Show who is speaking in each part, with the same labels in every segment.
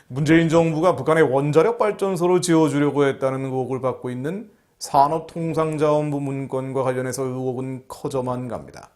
Speaker 1: 문재인 정부가 북한의 원자력 발전소를 지어주려고 했다는 의혹을 받고 있는 산업통상자원부 문건과 관련해서 의혹은 커져만 갑니다.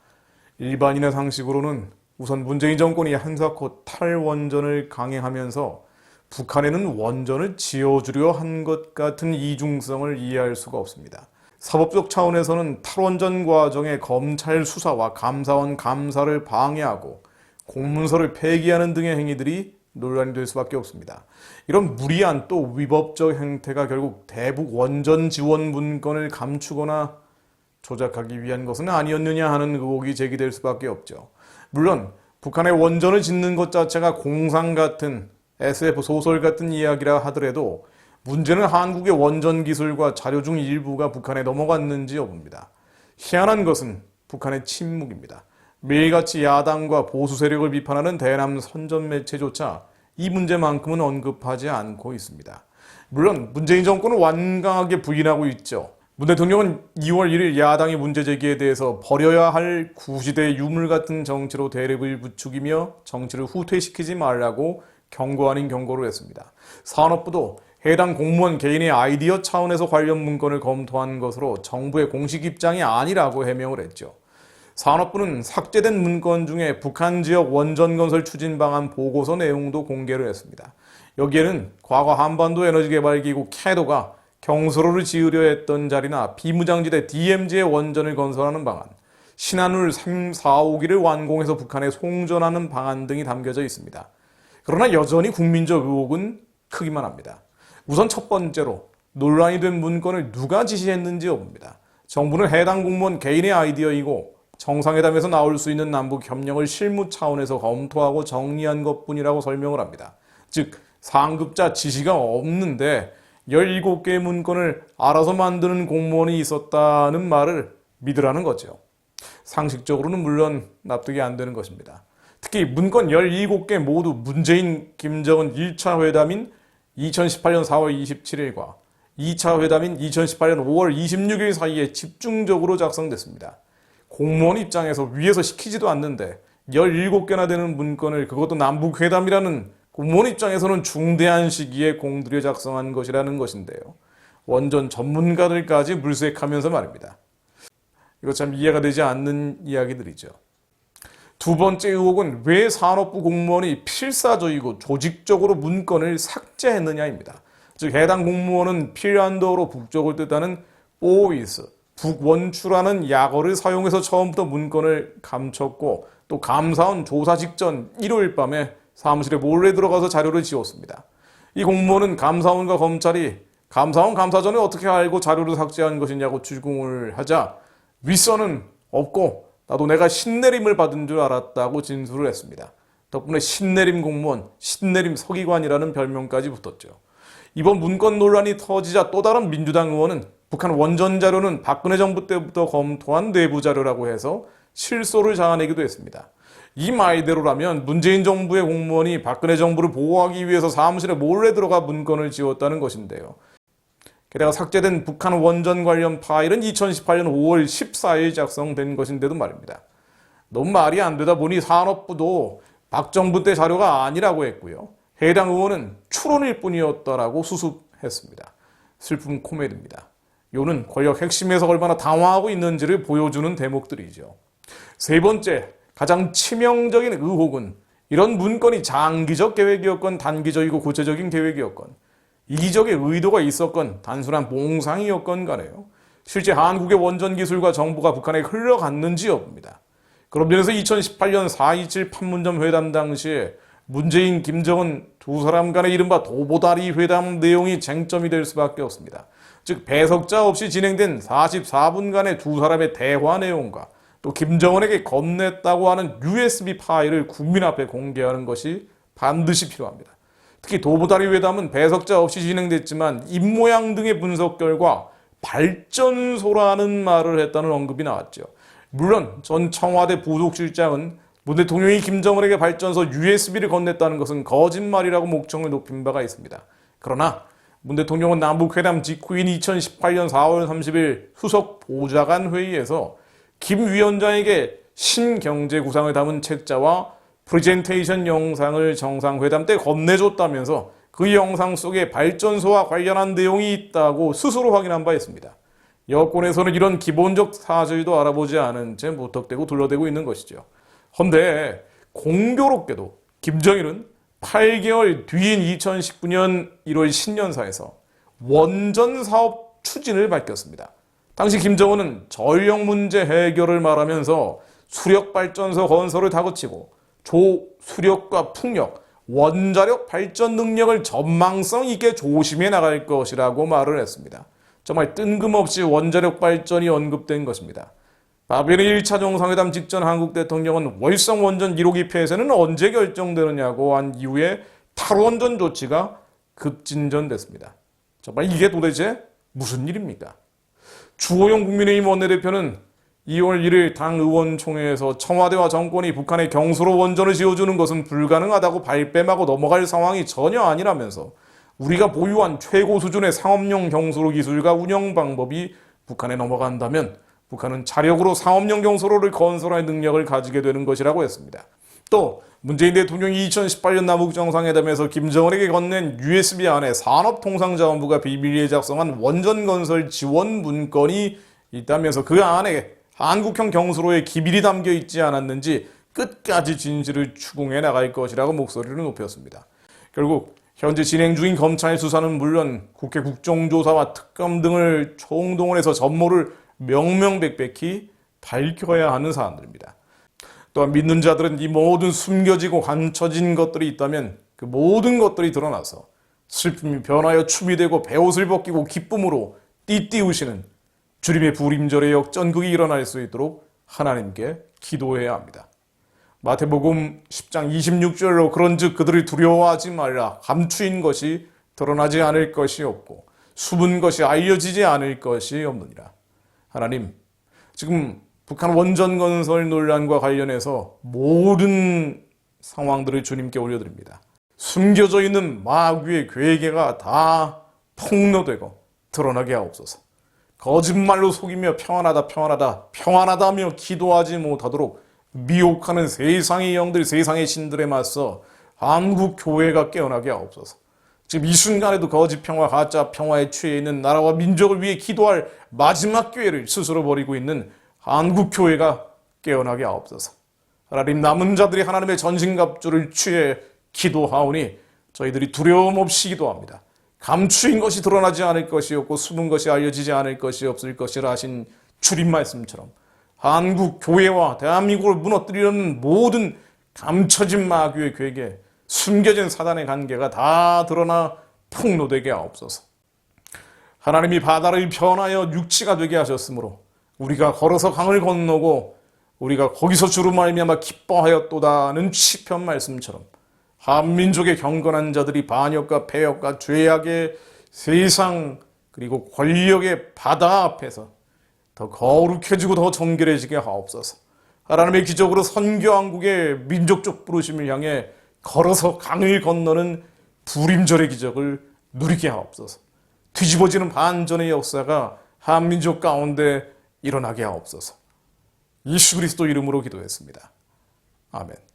Speaker 1: 일반인의 상식으로는 우선 문재인 정권이 한사코 탈원전을 강행하면서 북한에는 원전을 지어주려 한 것 같은 이중성을 이해할 수가 없습니다. 사법적 차원에서는 탈원전 과정의 검찰 수사와 감사원 감사를 방해하고 공문서를 폐기하는 등의 행위들이 논란이 될 수밖에 없습니다. 이런 무리한 또 위법적 행태가 결국 대북 원전 지원 문건을 감추거나 조작하기 위한 것은 아니었느냐 하는 의혹이 제기될 수밖에 없죠. 물론 북한의 원전을 짓는 것 자체가 공상 같은 SF 소설 같은 이야기라 하더라도 문제는 한국의 원전 기술과 자료 중 일부가 북한에 넘어갔는지 여부입니다. 희한한 것은 북한의 침묵입니다. 매일같이 야당과 보수 세력을 비판하는 대남 선전 매체조차 이 문제만큼은 언급하지 않고 있습니다. 물론 문재인 정권은 완강하게 부인하고 있죠. 문 대통령은 2월 1일 야당의 문제 제기에 대해서 버려야 할 구시대 유물 같은 정치로 대립을 부추기며 정치를 후퇴시키지 말라고 경고 아닌 경고를 했습니다. 산업부도 해당 공무원 개인의 아이디어 차원에서 관련 문건을 검토한 것으로 정부의 공식 입장이 아니라고 해명을 했죠. 산업부는 삭제된 문건 중에 북한 지역 원전 건설 추진 방안 보고서 내용도 공개를 했습니다. 여기에는 과거 한반도 에너지개발기구 캐도가 경수로를 지으려 했던 자리나 비무장지대 DMZ의 원전을 건설하는 방안, 신한울 3, 4, 5기를 완공해서 북한에 송전하는 방안 등이 담겨져 있습니다. 그러나 여전히 국민적 의혹은 크기만 합니다. 우선 첫 번째로 논란이 된 문건을 누가 지시했는지 여부입니다. 정부는 해당 공무원 개인의 아이디어이고 정상회담에서 나올 수 있는 남북 협력을 실무 차원에서 검토하고 정리한 것뿐이라고 설명을 합니다. 즉 상급자 지시가 없는데 17개의 문건을 알아서 만드는 공무원이 있었다는 말을 믿으라는 거죠. 상식적으로는 물론 납득이 안 되는 것입니다. 특히 문건 17개 모두 문재인, 김정은 1차 회담인 2018년 4월 27일과 2차 회담인 2018년 5월 26일 사이에 집중적으로 작성됐습니다. 공무원 입장에서 위에서 시키지도 않는데 17개나 되는 문건을, 그것도 남북회담이라는 공무원 입장에서는 중대한 시기에 공들여 작성한 것이라는 것인데요. 원전 전문가들까지 물색하면서 말입니다. 이거 참 이해가 되지 않는 이야기들이죠. 두 번째 의혹은 왜 산업부 공무원이 필사적이고 조직적으로 문건을 삭제했느냐입니다. 즉 해당 공무원은 필안도어로 북쪽을 뜻하는 보이스, 북원추라는 약어를 사용해서 처음부터 문건을 감췄고 또 감사원 조사 직전 일요일 밤에 사무실에 몰래 들어가서 자료를 지웠습니다. 이 공무원은 감사원과 검찰이 감사원 감사 전에 어떻게 알고 자료를 삭제한 것이냐고 추궁을 하자 윗선은 없고 나도 내가 신내림을 받은 줄 알았다고 진술을 했습니다. 덕분에 신내림 공무원, 신내림 서기관이라는 별명까지 붙었죠. 이번 문건 논란이 터지자 또 다른 민주당 의원은 북한 원전 자료는 박근혜 정부 때부터 검토한 내부 자료라고 해서 실소를 자아내기도 했습니다. 이 말대로라면 문재인 정부의 공무원이 박근혜 정부를 보호하기 위해서 사무실에 몰래 들어가 문건을 지웠다는 것인데요. 게다가 삭제된 북한 원전 관련 파일은 2018년 5월 14일 작성된 것인데도 말입니다. 너무 말이 안 되다 보니 산업부도 박 정부 때 자료가 아니라고 했고요. 해당 의원은 추론일 뿐이었다라고 수습했습니다. 슬픈 코미디입니다. 요는 권력 핵심에서 얼마나 당황하고 있는지를 보여주는 대목들이죠. 세 번째, 가장 치명적인 의혹은 이런 문건이 장기적 계획이었건 단기적이고 구체적인 계획이었건 이기적의 의도가 있었건 단순한 몽상이었건 간에요. 실제 한국의 원전 기술과 정보가 북한에 흘러갔는지 여부입니다. 그런 면에서 2018년 4.27 판문점 회담 당시에 문재인, 김정은 두 사람 간의 이른바 도보다리 회담 내용이 쟁점이 될 수밖에 없습니다. 즉 배석자 없이 진행된 44분간의 두 사람의 대화 내용과 또 김정은에게 건넸다고 하는 USB 파일을 국민 앞에 공개하는 것이 반드시 필요합니다. 특히 도보다리 회담은 배석자 없이 진행됐지만 입모양 등의 분석 결과 발전소라는 말을 했다는 언급이 나왔죠. 물론 전 청와대 부속실장은 문 대통령이 김정은에게 발전소 USB를 건넸다는 것은 거짓말이라고 목청을 높인 바가 있습니다. 그러나 문 대통령은 남북회담 직후인 2018년 4월 30일 수석 보좌관 회의에서 김 위원장에게 신경제 구상을 담은 책자와 프레젠테이션 영상을 정상회담 때 건네줬다면서 그 영상 속에 발전소와 관련한 내용이 있다고 스스로 확인한 바 있습니다. 여권에서는 이런 기본적 사실도 알아보지 않은 채 무턱대고 둘러대고 있는 것이죠. 헌데 공교롭게도 김정일은 8개월 뒤인 2019년 1월 신년사에서 원전 사업 추진을 밝혔습니다. 당시 김정은은 전력 문제 해결을 말하면서 수력발전소 건설을 다그치고 조수력과 풍력, 원자력 발전 능력을 전망성 있게 조심해 나갈 것이라고 말을 했습니다. 정말 뜬금없이 원자력 발전이 언급된 것입니다. 바베르 1차 정상회담 직전 한국 대통령은 월성 원전 1호기 폐쇄는 언제 결정되느냐고 한 이후에 탈원전 조치가 급진전됐습니다. 정말 이게 도대체 무슨 일입니까? 주호영 국민의힘 원내대표는 2월 1일 당 의원총회에서 청와대와 정권이 북한에 경수로 원전을 지어주는 것은 불가능하다고 발뺌하고 넘어갈 상황이 전혀 아니라면서 우리가 보유한 최고 수준의 상업용 경수로 기술과 운영 방법이 북한에 넘어간다면 북한은 자력으로 상업용 경수로를 건설할 능력을 가지게 되는 것이라고 했습니다. 또 문재인 대통령이 2018년 남북정상회담에서 김정은에게 건넨 USB 안에 산업통상자원부가 비밀리에 작성한 원전 건설 지원 문건이 있다면서 그 안에 한국형 경수로의 기밀이 담겨 있지 않았는지 끝까지 진실을 추궁해 나갈 것이라고 목소리를 높였습니다. 결국 현재 진행 중인 검찰 수사는 물론 국회 국정조사와 특검 등을 총동원해서 전모를 명명백백히 밝혀야 하는 사안들입니다. 또한 믿는 자들은 이 모든 숨겨지고 감춰진 것들이 있다면 그 모든 것들이 드러나서 슬픔이 변하여 춤이 되고 베옷을 벗기고 기쁨으로 띠띠우시는 주님의 부림절의 역전극이 일어날 수 있도록 하나님께 기도해야 합니다. 마태복음 10장 26절로 그런즉 그들을 두려워하지 말라. 감추인 것이 드러나지 않을 것이 없고 숨은 것이 알려지지 않을 것이 없느니라. 하나님, 지금 북한 원전 건설 논란과 관련해서 모든 상황들을 주님께 올려드립니다. 숨겨져 있는 마귀의 괴계가 다 폭로되고 드러나게 하옵소서. 거짓말로 속이며 평안하다며 기도하지 못하도록 미혹하는 세상의 영들, 세상의 신들에 맞서 한국 교회가 깨어나게 하옵소서. 지금 이 순간에도 거짓 평화, 가짜 평화에 취해 있는 나라와 민족을 위해 기도할 마지막 기회를 스스로 버리고 있는 한국 교회가 깨어나게 하옵소서. 하나님, 남은 자들이 하나님의 전신갑주를 취해 기도하오니 저희들이 두려움 없이 기도합니다. 감추인 것이 드러나지 않을 것이 없고 숨은 것이 알려지지 않을 것이 없을 것이라 하신 주님 말씀처럼 한국 교회와 대한민국을 무너뜨리려는 모든 감춰진 마귀의 괴계, 숨겨진 사단의 관계가 다 드러나 폭로되게 하옵소서. 하나님이 바다를 변하여 육지가 되게 하셨으므로 우리가 걸어서 강을 건너고 우리가 거기서 주로 말미암아 기뻐하였도다는 시편 말씀처럼 한민족의 경건한 자들이 반역과 패역과 죄악의 세상 그리고 권력의 바다 앞에서 더 거룩해지고 더 정결해지게 하옵소서. 하나님의 기적으로 선교한국의 민족적 부르심을 향해 걸어서 강을 건너는 부림절의 기적을 누리게 하옵소서. 뒤집어지는 반전의 역사가 한민족 가운데 일어나게 하옵소서. 예수 그리스도 이름으로 기도했습니다. 아멘.